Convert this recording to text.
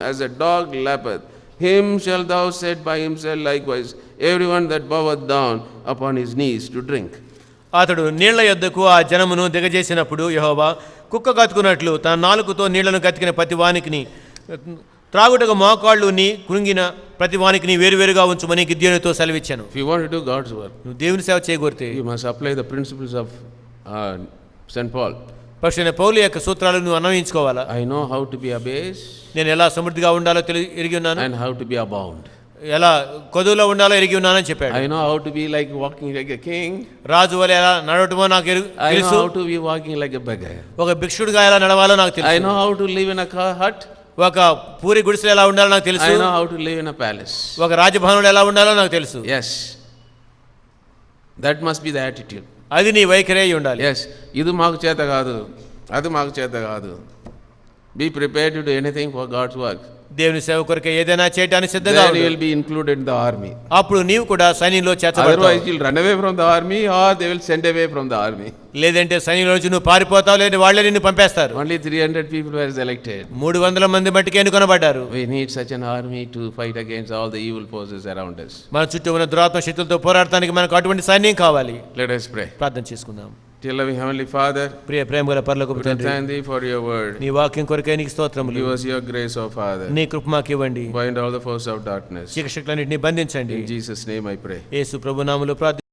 as a dog lappeth, him shall thou set by himself likewise, everyone that boweth down upon his knees to drink. అతడు నీళ్ల యొద్దకు ఆ జనమును దిగజేసినప్పుడు యెహోవా కుక్క కతుకున్నట్లు తన నాలుకతో నీళ్లను కతికిన ప్రతి వానికిని త్రాగుటకు మోకాళ్ళు నీ కృంగిన ప్రతి వానికిని వేరువేరుగా ఉంచుమని గిద్యోనుతో సెలవిచ్చాను. If you want to do God's work, నువ్వు దేవుని సేవ చేయగోరితే you must apply the principles of St. Paul. పక్షులైన పౌలు యొక్క సూత్రాలను నువ్వు అన్వయించుకోవాలా. I know how to be abased, నేను ఎలా సమృద్ధిగా ఉండాలో ఎరిగి ఉన్నాను, and how to be abound. ఎలా కొదువులో ఉండాలో ఎరిగి ఉన్నానని చెప్పాడు. I know how to be like walking like a king. రాజు వలె ఎలా నడవటమో నాకు I know తెలుసు. how to be walking like a beggar. ఒక భిక్షుడిగా ఎలా నడవాలో నాకు తెలుసు. I know how to live in a hut. ఒక పూరి గుడిసెలో ఎలా ఉండాలో నాకు తెలుసు. I know how to live in a palace. ఒక రాజభవనంలో ఎలా ఉండాలో నాకు తెలుసు. Yes, that must be the attitude. అది నీ వైఖరి అయి ఉండాలి. Yes, ఇది మాకు చేత కాదు, అది మాకు చేత కాదు. Be prepared to do anything for God's work. దేవుని సేవ కొరకు ఏదైనా చేయడానికి సిద్ధంగా Then ఉండు. you will be included in the army. అప్పుడు నీవు కూడా సైన్యంలో Otherwise చేర్చబడతావు. you will run away from the army, or they will send away from the army. లేదంటే సైన్యంలో నుంచి నువ్వు పారిపోతావు, లేదా వాళ్ళే నిన్ను పంపేస్తారు. Only 300 people were selected. 300 మంది మట్టికి ఎన్నుకొనబడ్డారు. We need such an army to fight against all the evil forces around us. మన చుట్టూ ఉన్న దురాత్మ శక్తులతో పోరాడటానికి మనకు అటువంటి సైన్యం కావాలి. Let us pray. ప్రార్థన చేసుకుందాం. Dear loving Heavenly Father, ప్రేమ గల పరలోకపు we తండ్రి, thank Thee for Your word. నీ వాక్యం కొరకే నీకు స్తోత్రములు. Give us Your grace, O Father. నీ కృప మాకు ఇవ్వండి. Bind all the forces of darkness. చీకటి శక్తులన్నిటిని బంధించండి. In Jesus' name I pray. యేసు ప్రభు నామములో ప్రార్థన